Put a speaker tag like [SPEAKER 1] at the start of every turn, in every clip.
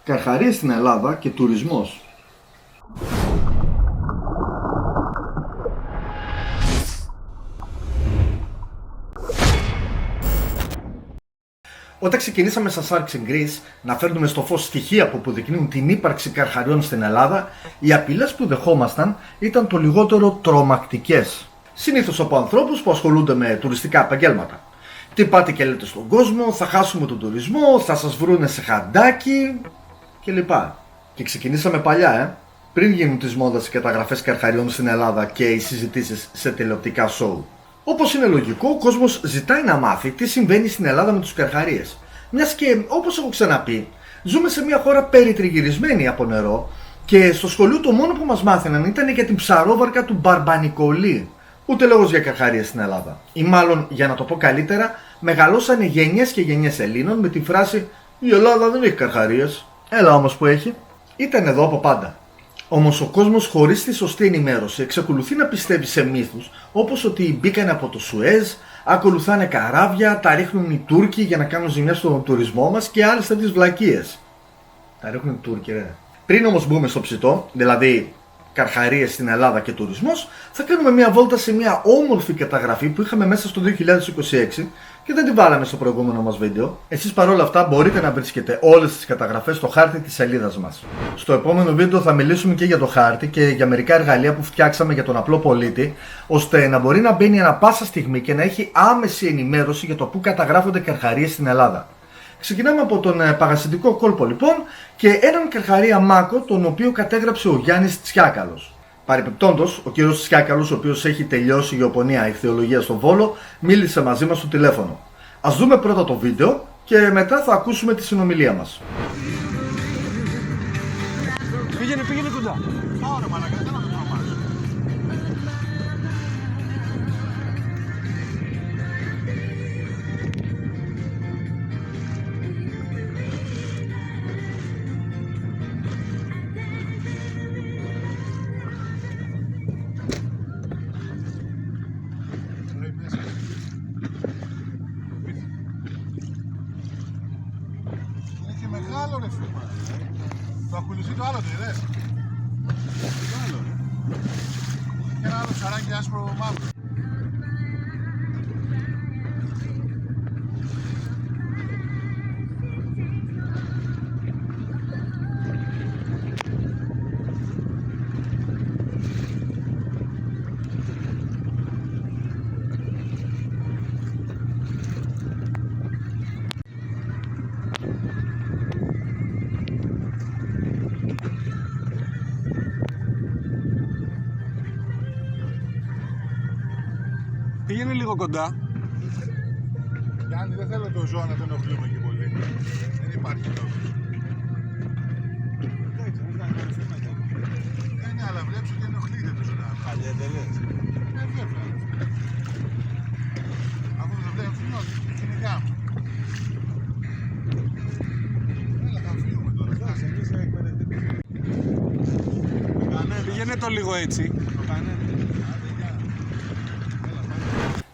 [SPEAKER 1] Καρχαρίες στην Ελλάδα και τουρισμός. Όταν ξεκινήσαμε στα Sharks in Greece να φέρνουμε στο φως στοιχεία που αποδεικνύουν την ύπαρξη καρχαριών στην Ελλάδα, οι απειλές που δεχόμασταν ήταν το λιγότερο τρομακτικές. Συνήθως από ανθρώπους που ασχολούνται με τουριστικά επαγγέλματα. Τι πάτε και λέτε στον κόσμο, θα χάσουμε τον τουρισμό, θα σας βρούνε σε χαντάκι κλπ. Και ξεκινήσαμε παλιά, πριν γίνουν της μόδας οι καταγραφές καρχαριών στην Ελλάδα και οι συζητήσεις σε τηλεοπτικά σοου. Όπως είναι λογικό, ο κόσμος ζητάει να μάθει τι συμβαίνει στην Ελλάδα με τους καρχαρίες. Μιας και, όπως έχω ξαναπεί, ζούμε σε μια χώρα περιτριγυρισμένη από νερό και στο σχολείο το μόνο που μας μάθαιναν ήταν για την ψαρόβαρκα του Μπαρμπανικολή. Ούτε λόγος για καρχαρίες στην Ελλάδα. Ή μάλλον, για να το πω καλύτερα, μεγαλώσανε γενιές και γενιές Ελλήνων με τη φράση «Η Ελλάδα δεν έχει καρχαρίες». Έλα όμως που έχει. Ήταν εδώ από πάντα. Όμως ο κόσμος χωρίς τη σωστή ενημέρωση εξακολουθεί να πιστεύει σε μύθους όπως ότι μπήκανε από το Σουέζ, ακολουθάνε καράβια, τα ρίχνουν οι Τούρκοι για να κάνουν ζημιά στον τουρισμό μας και άλλες τέτοιες βλακίες. Τα ρίχνουν οι Τούρκοι, ρε. Πριν όμως μπούμε στο ψητό, δηλαδή καρχαρίες στην Ελλάδα και τουρισμός, θα κάνουμε μια βόλτα σε μια όμορφη καταγραφή που είχαμε μέσα στο 2026 και δεν την βάλαμε στο προηγούμενο μας βίντεο. Εσείς παρόλα αυτά μπορείτε να βρίσκετε όλες τις καταγραφές στο χάρτη της σελίδας μας. Στο επόμενο βίντεο θα μιλήσουμε και για το χάρτη και για μερικά εργαλεία που φτιάξαμε για τον απλό πολίτη, ώστε να μπορεί να μπαίνει ανά πάσα στιγμή και να έχει άμεση ενημέρωση για το πού καταγράφονται καρχαρίες στην Ελλάδα. Ξεκινάμε από τον παγασιτικό κόλπο λοιπόν και έναν καρχαρία μάκο τον οποίο κατέγραψε ο Γιάννης Τσιάκαλος. Παρεπιπτόντως, ο κύριος Τσιάκαλος, ο οποίος έχει τελειώσει γεωπονία ηχθειολογία στο Βόλο, μίλησε μαζί μας στο τηλέφωνο. Ας δούμε πρώτα το βίντεο και μετά θα ακούσουμε τη συνομιλία μας.
[SPEAKER 2] Πήγαινε κοντά. Άρα μαλάκα, δεν να το τρομάζω. Μεγάλο ρε φίλμα. Το ακολουθεί το άλλο το είδες. Το άλλο ρε. Και ένα άλλο ψαράκι άσπρο μαύρο. Πήγαινε λίγο κοντά. Γιάννη, δεν θέλω το ζώο να τον ενοχλούμε και πολύ. Δεν υπάρχει λόγος. Εντάξει, δεν κάνει νόημα. Ναι, αλλά βλέπεις ότι ενοχλείται το ζώο. Χαλιά δεν λες. Ναι, βέβαια. Αφού το βλέπεις, είναι γάμο. Έλα, θα φύγουμε τώρα. Εντάξει, εμείς εκπαιδευτικοί. Πήγαινε το λίγο έτσι. Το κανένα.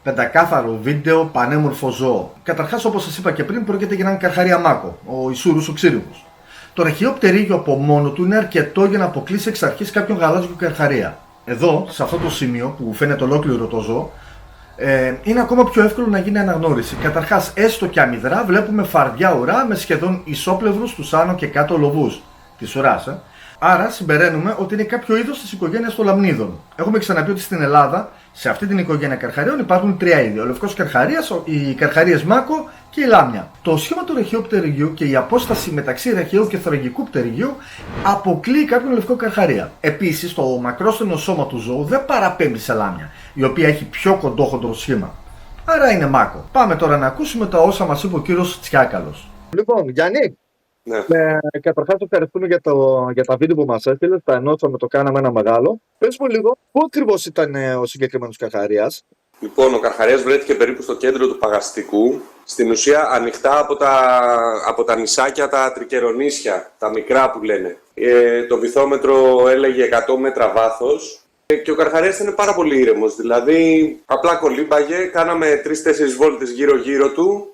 [SPEAKER 1] Πεντακάθαρο βίντεο, πανέμορφο ζώο. Καταρχάς, όπως σας είπα και πριν, πρόκειται για έναν καρχαρία μάκο, ο Ισούρους ο ξύριμος. Το ραχιαίο πτερίγιο από μόνο του είναι αρκετό για να αποκλείσει εξ αρχής κάποιον γαλάζιο καρχαρία. Εδώ, σε αυτό το σημείο που φαίνεται ολόκληρο το ζώο, είναι ακόμα πιο εύκολο να γίνει αναγνώριση. Καταρχάς, έστω και αμυδρά, βλέπουμε φαρδιά ουρά με σχεδόν ισόπλευρους τους άνω και κάτω λοβούς της ουράς. Άρα συμπεραίνουμε ότι είναι κάποιο είδος της οικογένειας των λαμνίδων. Έχουμε ξαναπεί ότι στην Ελλάδα, σε αυτή την οικογένεια καρχαριών υπάρχουν τρία είδη: ο λευκός καρχαρίας, οι καρχαρίες μάκο και η λάμια. Το σχήμα του ραχιαίου πτερυγιού και η απόσταση μεταξύ ραχιαίου και θωρακικού πτερυγιού αποκλείει κάποιον λευκό καρχαρία. Επίσης, το μακρόστενο σώμα του ζώου δεν παραπέμπει σε λάμια, η οποία έχει πιο κοντόχοντρο σχήμα. Άρα είναι μάκο. Πάμε τώρα να ακούσουμε τα όσα μας είπε ο κύριος Τσιάκαλος. Λοιπόν, Γιάννη.
[SPEAKER 3] Ναι.
[SPEAKER 1] Καταρχάς, ευχαριστούμε για τα βίντεο που μας έστειλες. Τα ενώσαμε, το κάναμε ένα μεγάλο. Πες μου λίγο, πού ακριβώς ήταν ο συγκεκριμένος καρχαρίας?
[SPEAKER 3] Λοιπόν, ο καρχαρίας βρέθηκε περίπου στο κέντρο του Παγαστικού. Στην ουσία, ανοιχτά από τα νησάκια, τα τρικερονήσια, τα μικρά που λένε. Το βυθόμετρο έλεγε 100 μέτρα βάθος. Και ο καρχαρίας ήταν πάρα πολύ ήρεμος. Δηλαδή, απλά κολύμπαγε, κάναμε 3-4 βόλτες γύρω-γύρω του.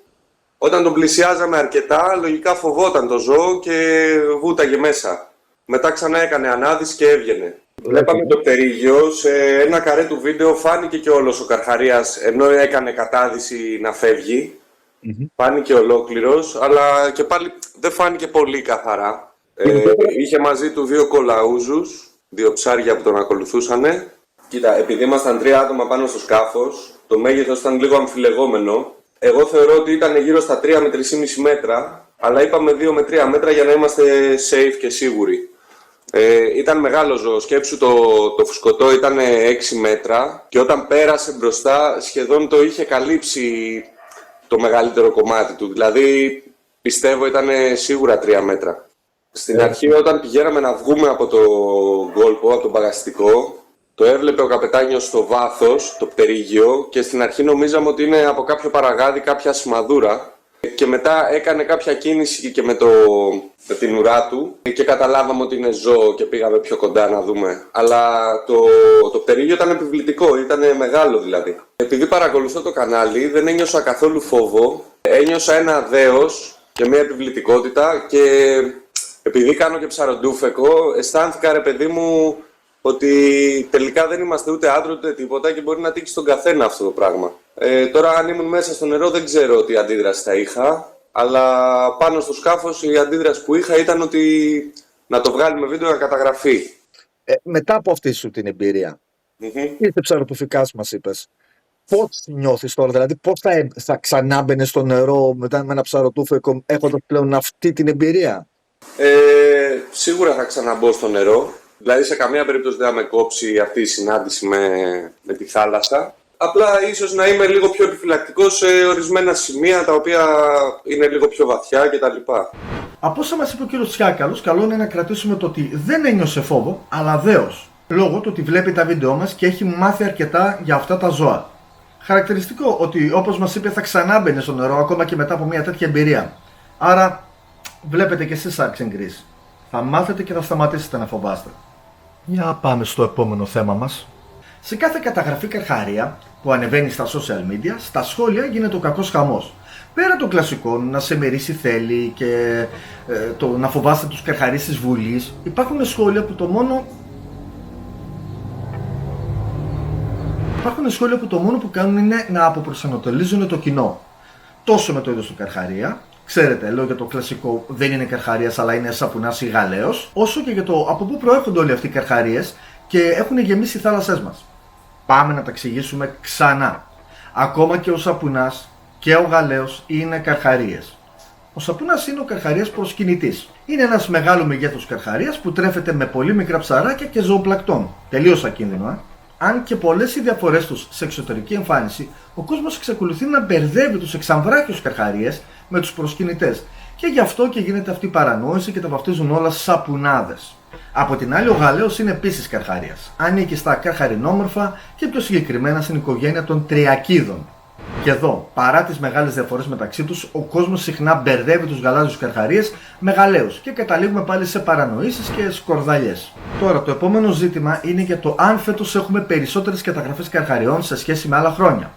[SPEAKER 3] Όταν τον πλησιάζαμε αρκετά, λογικά φοβόταν το ζώο και βούταγε μέσα. Μετά ξανά έκανε ανάδυση και έβγαινε. Βλέπαμε το πτερίγιο, σε ένα καρέ του βίντεο φάνηκε και όλος ο καρχαρίας, ενώ έκανε κατάδυση να φεύγει. Φάνηκε ολόκληρος, αλλά και πάλι δεν φάνηκε πολύ καθαρά. Είχε μαζί του 2 κολαούζους, 2 ψάρια που τον ακολουθούσαν. Κοίτα, επειδή ήμασταν 3 άτομα πάνω στο σκάφος, το μέγεθος ήταν λίγο αμφιλεγόμενο. Εγώ θεωρώ ότι ήταν γύρω στα 3 με 3,5 μέτρα, αλλά είπαμε 2 με 3 μέτρα για να είμαστε safe και σίγουροι. Ήταν μεγάλο ζώο, σκέψου το φουσκωτό ήταν 6 μέτρα και όταν πέρασε μπροστά σχεδόν το είχε καλύψει το μεγαλύτερο κομμάτι του, δηλαδή πιστεύω ήταν σίγουρα 3 μέτρα. Στην αρχή όταν πηγαίναμε να βγούμε από το κόλπο, από τον παγαστικό, το έβλεπε ο καπετάνιος στο βάθος, το πτερίγιο, και στην αρχή νομίζαμε ότι είναι από κάποιο παραγάδι, κάποια σημαδούρα. Και μετά έκανε κάποια κίνηση και με την ουρά του και καταλάβαμε ότι είναι ζώο και πήγαμε πιο κοντά να δούμε. Αλλά το πτερίγιο ήταν επιβλητικό, ήταν μεγάλο δηλαδή. Επειδή παρακολουθώ το κανάλι δεν ένιωσα καθόλου φόβο, ένιωσα ένα δέος και μια επιβλητικότητα και επειδή κάνω και ψαροντούφεκο, αισθάνθηκα ρε παιδί μου ότι τελικά δεν είμαστε ούτε άντρο ούτε τίποτα και μπορεί να τύχει στον καθένα αυτό το πράγμα. Τώρα αν ήμουν μέσα στο νερό δεν ξέρω τι αντίδραση θα είχα, αλλά πάνω στο σκάφος η αντίδραση που είχα ήταν ότι να το βγάλουμε βίντεο να καταγραφεί.
[SPEAKER 1] Μετά από αυτή σου την εμπειρία, ήρθε ψαροτουφικάς μας είπες, πώς νιώθεις τώρα, δηλαδή πώς θα ξανά μπαίνεις στο νερό μετά με ένα ψαροτούφεκο έχοντας πλέον αυτή την εμπειρία?
[SPEAKER 3] Σίγουρα θα ξαναμπω στο νερό. Δηλαδή σε καμία περίπτωση δεν θα με κόψει αυτή η συνάντηση με τη θάλασσα. Απλά ίσως να είμαι λίγο πιο επιφυλακτικός σε ορισμένα σημεία τα οποία είναι λίγο πιο βαθιά κτλ.
[SPEAKER 1] Από όσα μας είπε ο κύριος Τσιάκαλος, καλό είναι να κρατήσουμε το ότι δεν ένιωσε φόβο, αλλά δέος. Λόγω του ότι βλέπει τα βίντεό μας και έχει μάθει αρκετά για αυτά τα ζώα. Χαρακτηριστικό ότι όπως μας είπε θα ξανά μπαίνει στο νερό ακόμα και μετά από μια τέτοια εμπειρία. Άρα βλέπετε και εσείς Sharks and Grease. Θα μάθετε και θα σταματήσετε να φοβάστε. Για πάμε στο επόμενο θέμα μας. Σε κάθε καταγραφή καρχαρία που ανεβαίνει στα social media, στα σχόλια γίνεται ο κακός χαμός. Πέρα των κλασικών, να σε μερίσει θέλει και το να φοβάστε τους καρχαρίες της Βουλής, υπάρχουν σχόλια που το μόνο που κάνουν είναι να αποπροσανατολίζουν το κοινό. Τόσο με το είδος του καρχαρία, ξέρετε, λέω για το κλασικό δεν είναι καρχαρίας αλλά είναι σαπουνάς ή γαλέος, όσο και για το από πού προέρχονται όλοι αυτοί οι καρχαρίες και έχουν γεμίσει οι θάλασσές μας. Πάμε να τα εξηγήσουμε ξανά. Ακόμα και ο σαπουνάς και ο γαλέος είναι καρχαρίες. Ο σαπουνάς είναι ο καρχαρίας προσκυνητής. Είναι ένας μεγάλο μεγέθους καρχαρίας που τρέφεται με πολύ μικρά ψαράκια και ζωοπλακτών. Τελείως ακίνδυνο, Αν και πολλές οι διαφορές τους σε εξωτερική εμφάνιση, ο κόσμος εξακολουθεί να μπερδεύει τους εξαμβράκιους καρχαρίες με τους προσκυνητές. Και γι' αυτό και γίνεται αυτή η παρανόηση και τα βαφτίζουν όλα σαπουνάδες. Από την άλλη, ο γαλέος είναι επίσης καρχαρίας. Ανήκει στα καρχαρινόμορφα και πιο συγκεκριμένα στην οικογένεια των τριακίδων. Και εδώ, παρά τις μεγάλες διαφορές μεταξύ τους, ο κόσμος συχνά μπερδεύει τους γαλάζιους καρχαρίες με γαλέους και καταλήγουμε πάλι σε παρανοήσεις και σκορδαλιές. Τώρα, το επόμενο ζήτημα είναι για το αν φέτος έχουμε περισσότερες καταγραφές καρχαριών σε σχέση με άλλα χρόνια.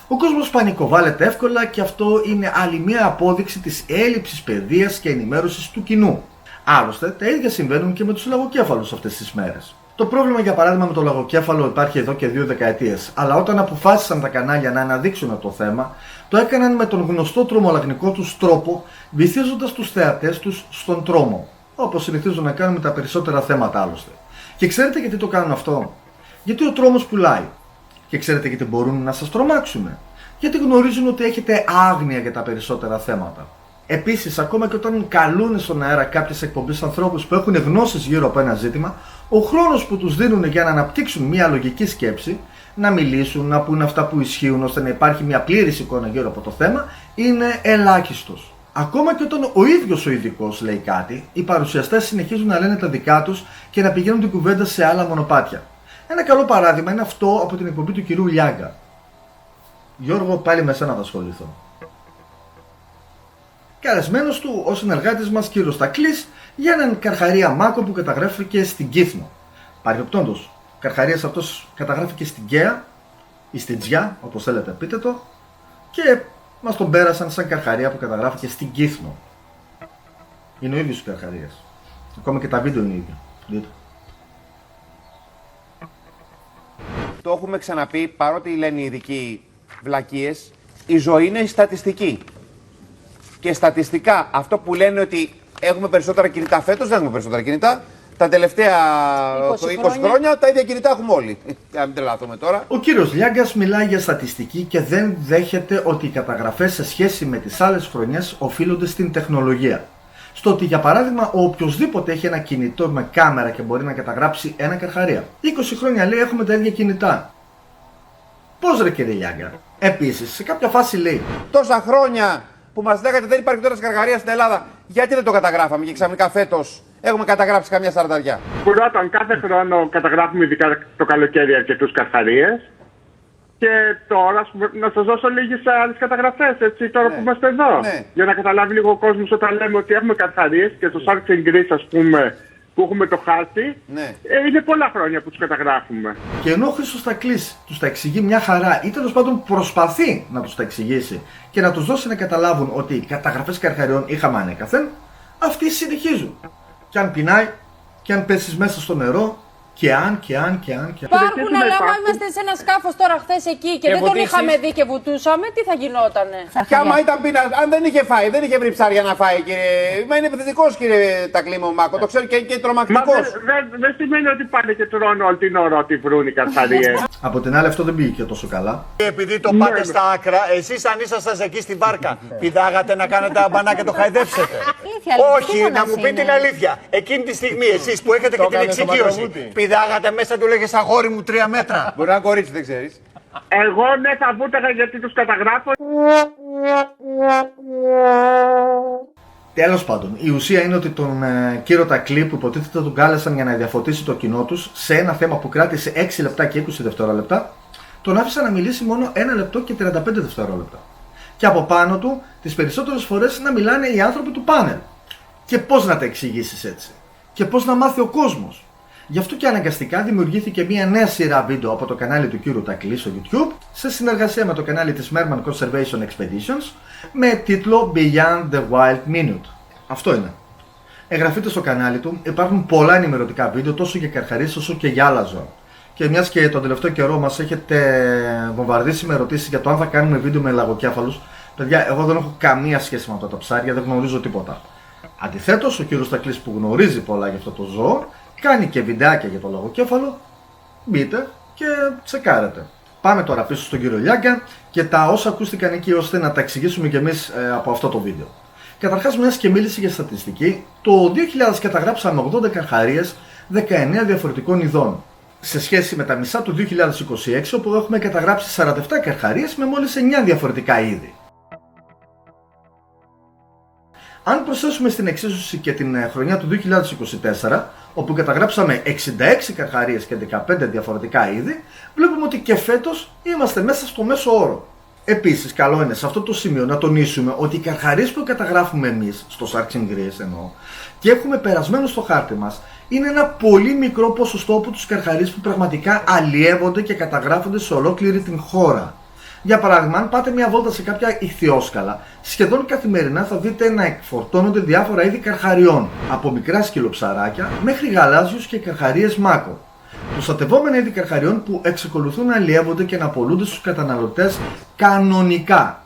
[SPEAKER 1] Ο κόσμος πανικοβάλλεται εύκολα και αυτό είναι άλλη μια απόδειξη της έλλειψης παιδείας και ενημέρωσης του κοινού. Άλλωστε, τα ίδια συμβαίνουν και με τους λαγοκέφαλους αυτές τις μέρες. Το πρόβλημα, για παράδειγμα, με το λαγοκέφαλο υπάρχει εδώ και 2 δεκαετίες, αλλά όταν αποφάσισαν τα κανάλια να αναδείξουν το θέμα, το έκαναν με τον γνωστό τρομολαγνικό τους τρόπο, βυθίζοντας τους θεατές τους στον τρόμο, όπως συνηθίζουν να κάνουν με τα περισσότερα θέματα άλλωστε. Και ξέρετε γιατί το κάνουν αυτό? Γιατί ο τρόμος πουλάει. Και ξέρετε γιατί μπορούν να σας τρομάξουν? Γιατί γνωρίζουν ότι έχετε άγνοια για τα περισσότερα θέματα. Επίσης, ακόμα και όταν καλούν στον αέρα κάποιες εκπομπές ανθρώπους που έχουν γνώσεις γύρω από ένα ζήτημα, ο χρόνος που τους δίνουν για να αναπτύξουν μια λογική σκέψη, να μιλήσουν, να πούν αυτά που ισχύουν ώστε να υπάρχει μια πλήρης εικόνα γύρω από το θέμα, είναι ελάχιστος. Ακόμα και όταν ο ίδιος ο ειδικός λέει κάτι, οι παρουσιαστές συνεχίζουν να λένε τα δικά τους και να πηγαίνουν την κουβέντα σε άλλα μονοπάτια. Ένα καλό παράδειγμα είναι αυτό από την εκπομπή του κυρίου Λιάγκα. Γιώργο, πάλι με σένα θα ασχοληθώ. Καλεσμένος του ο συνεργάτης μας κύριος Τακλής για έναν καρχαρία μάκο που καταγράφηκε στην Κύθμο. Παρεμπιπτόντως, ο καρχαρίας αυτός καταγράφηκε στην Καία ή στην Τζιά, όπως θέλετε πείτε το, και μας τον πέρασαν σαν Καρχαρία που καταγράφηκε στην Κύθνο. Είναι ο ίδιος ο Καρχαρίας. Ακόμα και τα βίντεο είναι ίδια. Δείτε.
[SPEAKER 4] Το έχουμε ξαναπεί, παρότι λένε οι ειδικοί βλακίες, η ζωή είναι η στατιστική. Και στατιστικά αυτό που λένε ότι έχουμε περισσότερα κινητά φέτος, δεν έχουμε περισσότερα κινητά. Τα τελευταία 20 χρόνια τα ίδια κινητά έχουμε όλοι. Για να μην τρελαθούμε τώρα.
[SPEAKER 1] Ο κύριος Λιάγκας μιλάει για στατιστική και δεν δέχεται ότι οι καταγραφές σε σχέση με τις άλλες χρονιές οφείλονται στην τεχνολογία. Στο ότι για παράδειγμα ο οποιοσδήποτε έχει ένα κινητό με κάμερα και μπορεί να καταγράψει ένα Καρχαρία. 20 χρόνια λέει έχουμε τα ίδια κινητά. Πώς ρε κύριε Λιάγκα. Επίσης σε κάποια φάση λέει
[SPEAKER 4] τόσα χρόνια που μας λέγατε δεν υπάρχει τώρα Καρχαρία στην Ελλάδα, γιατί δεν το καταγράφαμε και ξαφνικά φέτος έχουμε καταγράψει καμιά σαρανταριά.
[SPEAKER 5] Πρώτον, κάθε χρόνο καταγράφουμε ειδικά το καλοκαίρι αρκετούς Καρχαρίες. Και τώρα να σας δώσω λίγες άλλες καταγραφές, έτσι, τώρα που είμαστε εδώ.
[SPEAKER 4] Ναι.
[SPEAKER 5] Για να καταλάβει λίγο ο κόσμος όταν λέμε ότι έχουμε Καρχαρίες και στο Sharks and Greece, ας πούμε, που έχουμε το χάρτη,
[SPEAKER 4] Ναι.
[SPEAKER 5] Είναι πολλά χρόνια που τους καταγράφουμε.
[SPEAKER 1] και ενώ ο Χρήστος Τακλής τους τα εξηγεί μια χαρά ή τέλος πάντων προσπαθεί να τους τα εξηγήσει και να τους δώσει να καταλάβουν ότι οι καταγραφές Καρχαριών είχαμε ανέκαθεν, αυτοί συνεχίζουν. Και αν πεινάει, και αν πέσεις μέσα στο νερό, και αν.
[SPEAKER 6] Υπάρχουν, αλλά άμα είμαστε σε ένα σκάφος τώρα χθες εκεί και δεν τον
[SPEAKER 4] βουτήσεις.
[SPEAKER 6] είχαμε δει και βουτούσαμε, τι θα γινότανε.
[SPEAKER 4] Και άμα ήταν πείνα, αν δεν είχε φάει, δεν είχε βρει ψάρια να φάει, κύριε. Μα είναι επιθετικός, κύριε Τακλή μου, Μάκο. Το ξέρω και
[SPEAKER 5] Μα
[SPEAKER 4] τρομακτικός.
[SPEAKER 5] δεν σημαίνει ότι πάνε και τρώνε όλη την ώρα ότι βρουν οι Καρχαρίες.
[SPEAKER 1] Από την άλλη αυτό δεν πήγε και τόσο καλά.
[SPEAKER 7] Επειδή το πάτε στα άκρα, εσείς αν ήσασταν εκεί στη βάρκα, πηδάγατε να κάνετε αμπανά και το χαϊδέψετε. Όχι, να μου πείτε την αλήθεια. Εκείνη τη στιγμή, εσείς που έχετε και την εξοικείωση, πηδάγατε μέσα του λέγες αγόρι μου 3 μέτρα.
[SPEAKER 4] Μπορεί να είναι κορίτσι, δεν ξέρεις.
[SPEAKER 5] Εγώ ναι, θα βούταγα γιατί τους καταγράφω.
[SPEAKER 1] Τέλος πάντων, η ουσία είναι ότι τον κύριο Τακλή που υποτίθεται τον κάλεσαν για να διαφωτίσει το κοινό τους σε ένα θέμα που κράτησε 6 λεπτά και 20 δευτερόλεπτα, τον άφησαν να μιλήσει μόνο 1 λεπτό και 35 δευτερόλεπτα. Και από πάνω του τις περισσότερες φορές να μιλάνε οι άνθρωποι του πάνελ. Και πώς να τα εξηγήσεις έτσι. Και πώς να μάθει ο κόσμος. Γι' αυτό και αναγκαστικά δημιουργήθηκε μια νέα σειρά βίντεο από το κανάλι του κύριου Τακλή στο YouTube σε συνεργασία με το κανάλι της Merman Conservation Expeditions με τίτλο Beyond the Wild Minute. Αυτό είναι. Εγγραφείτε στο κανάλι του, υπάρχουν πολλά ενημερωτικά βίντεο τόσο για καρχαρίες όσο και για άλλα ζώα. Και μιας και τον τελευταίο καιρό μας έχετε βομβαρδίσει με ερωτήσεις για το αν θα κάνουμε βίντεο με λαγοκέφαλους, παιδιά, εγώ δεν έχω καμία σχέση με αυτά τα ψάρια, δεν γνωρίζω τίποτα. Αντιθέτως, ο κύριος Τακλής που γνωρίζει πολλά για αυτό το ζώο, κάνει και βιντεάκια για το λαγοκέφαλο, μπείτε και τσεκάρετε. Πάμε τώρα πίσω στον κύριο Λιάγκα και τα όσα ακούστηκαν εκεί ώστε να τα εξηγήσουμε κι εμείς από αυτό το βίντεο. Καταρχάς, μιας και μίλησε για στατιστική, το 2000 καταγράψαμε 80 καρχαρίες 19 διαφορετικών ειδών. Σε σχέση με τα μισά του 2026, όπου έχουμε καταγράψει 47 καρχαρίες με μόλις 9 διαφορετικά είδη. Αν προσθέσουμε στην εξίσωση και την χρονιά του 2024, όπου καταγράψαμε 66 καρχαρίες και 15 διαφορετικά είδη, βλέπουμε ότι και φέτος είμαστε μέσα στο μέσο όρο. Επίσης, καλό είναι σε αυτό το σημείο να τονίσουμε ότι οι καρχαρίες που καταγράφουμε εμείς, στο Sharks and Greece εννοώ, και έχουμε περασμένο στο χάρτη μας, είναι ένα πολύ μικρό ποσοστό από τους καρχαρίες που πραγματικά αλλιεύονται και καταγράφονται σε ολόκληρη την χώρα. Για παράδειγμα, αν πάτε μια βόλτα σε κάποια ιχθυόσκαλα, σχεδόν καθημερινά θα δείτε να εκφορτώνονται διάφορα είδη καρχαριών, από μικρά σκυλοψαράκια μέχρι γαλάζιους και καρχαρίες μάκο. Προστατευόμενα είδη καρχαριών που εξακολουθούν να αλλιεύονται και να απολούνται στους καταναλωτές κανονικά.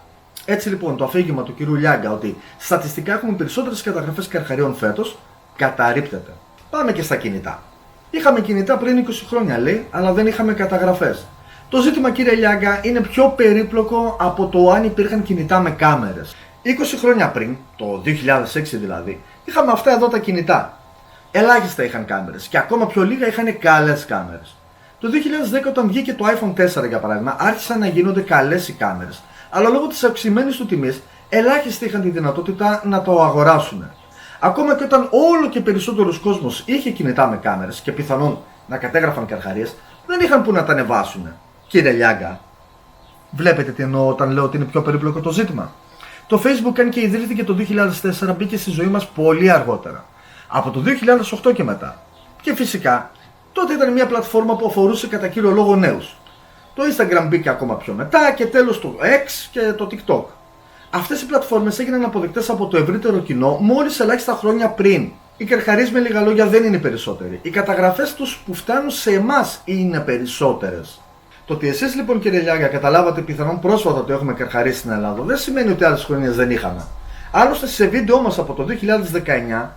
[SPEAKER 1] Έτσι λοιπόν, το αφήγημα του κ. Λιάγκα ότι στατιστικά έχουμε περισσότερες καταγραφές καρχαριών φέτος, καταρρίπτεται. Πάμε και στα κινητά. Είχαμε κινητά πριν 20 χρόνια λέει, αλλά δεν είχαμε καταγραφές. Το ζήτημα, κύριε Λιάγκα, είναι πιο περίπλοκο από το αν υπήρχαν κινητά με κάμερες. 20 χρόνια πριν, το 2006 δηλαδή, είχαμε αυτά εδώ τα κινητά. Ελάχιστα είχαν κάμερες και ακόμα πιο λίγα είχαν καλές κάμερες. Το 2010 όταν βγήκε το iPhone 4 για παράδειγμα, άρχισαν να γίνονται καλές οι κάμερες. Αλλά λόγω της αυξημένης του τιμής, ελάχιστοι είχαν τη δυνατότητα να το αγοράσουν. Ακόμα και όταν όλο και περισσότερος κόσμος είχε κινητά με κάμερες και πιθανόν να κατέγραφαν καρχαρίες, δεν είχαν που να τα ανεβάσουν. Κύριε Λιάγκα, βλέπετε τι εννοώ όταν λέω ότι είναι πιο περίπλοκο το ζήτημα. Το Facebook, αν και ιδρύθηκε το 2004, μπήκε στη ζωή μας πολύ αργότερα. Από το 2008 και μετά. Και φυσικά, τότε ήταν μια πλατφόρμα που αφορούσε κατά κύριο λόγο νέους. Το Instagram μπήκε ακόμα πιο μετά και τέλος το X και το TikTok. Αυτές οι πλατφόρμες έγιναν αποδεκτές από το ευρύτερο κοινό μόλις ελάχιστα χρόνια πριν. Οι καρχαρίες με λίγα λόγια δεν είναι περισσότεροι. Οι καταγραφές τους που φτάνουν σε εμάς είναι περισσότερες. Το ότι εσείς λοιπόν κύριε Λιάγκα καταλάβατε πιθανόν πρόσφατα ότι έχουμε καρχαρίες στην Ελλάδα δεν σημαίνει ότι άλλες χρονιές δεν είχαμε. Άλλωστε σε βίντεο μας από το 2019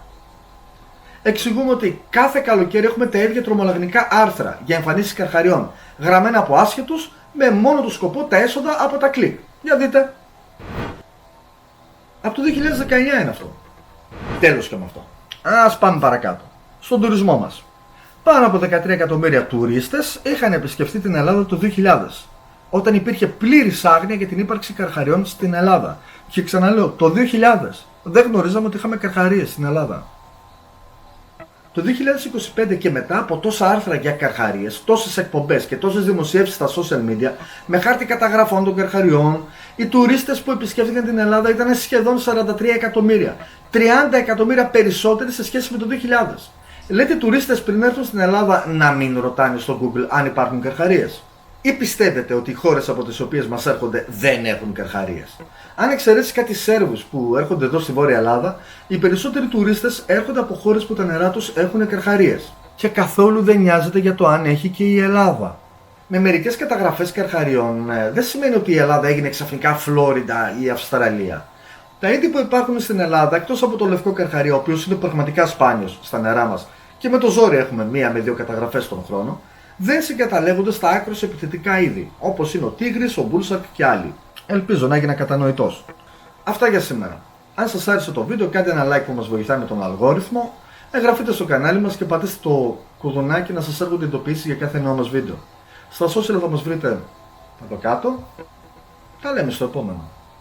[SPEAKER 1] εξηγούμε ότι κάθε καλοκαίρι έχουμε τα ίδια τρομολαγνικά άρθρα για εμφανίσεις καρχαριών, γραμμένα από άσχετους με μόνο το σκοπό τα έσοδα από τα κλικ. Για δείτε. Από το 2019 είναι αυτό. Τέλος και με αυτό. Ας πάμε παρακάτω. Στον τουρισμό μας. Πάνω από 13 εκατομμύρια τουρίστες είχαν επισκεφτεί την Ελλάδα το 2000, όταν υπήρχε πλήρης άγνοια για την ύπαρξη καρχαριών στην Ελλάδα. Και ξαναλέω, το 2000 δεν γνωρίζαμε ότι είχαμε καρχαρίες στην Ελλάδα. Το 2025 και μετά, από τόσα άρθρα για καρχαρίες, τόσες εκπομπές και τόσες δημοσιεύσεις στα social media, με χάρτη καταγραφών των καρχαριών, οι τουρίστες που επισκέφθηκαν την Ελλάδα ήταν σχεδόν 43 εκατομμύρια. 30 εκατομμύρια περισσότεροι σε σχέση με το 2000. Λέτε οι τουρίστες πριν έρθουν στην Ελλάδα να μην ρωτάνε στο Google αν υπάρχουν καρχαρίες? Ή πιστεύετε ότι οι χώρες από τις οποίες μας έρχονται δεν έχουν καρχαρίες? Αν εξαιρέσεις κάτι Σέρβους που έρχονται εδώ στη Βόρεια Ελλάδα, οι περισσότεροι τουρίστες έρχονται από χώρες που τα νερά τους έχουν καρχαρίες. Και καθόλου δεν νοιάζεται για το αν έχει και η Ελλάδα. Με μερικές καταγραφές καρχαριών δεν σημαίνει ότι η Ελλάδα έγινε ξαφνικά Φλόριντα ή Αυστραλία. Τα είδη που υπάρχουν στην Ελλάδα, εκτός από το λευκό καρχαρίο, ο οποίος είναι πραγματικά σπάνιος στα νερά μας και με το ζόρι έχουμε 1 με 2 καταγραφές τον χρόνο, δεν συγκαταλέγονται στα άκρως επιθετικά είδη, όπως είναι ο τίγρης, ο μπούλσακ και άλλοι. Ελπίζω να έγινα κατανοητός. Αυτά για σήμερα. Αν σας άρεσε το βίντεο, κάντε ένα like που μας βοηθάει με τον αλγόριθμο, εγγραφείτε στο κανάλι μας και πατήστε το κουδουνάκι να σας έρχονται ειδοποιήσεις για κάθε νέο μας βίντεο. Στα social θα μας βρείτε εδώ κάτω. Τα λέμε στο επόμενο.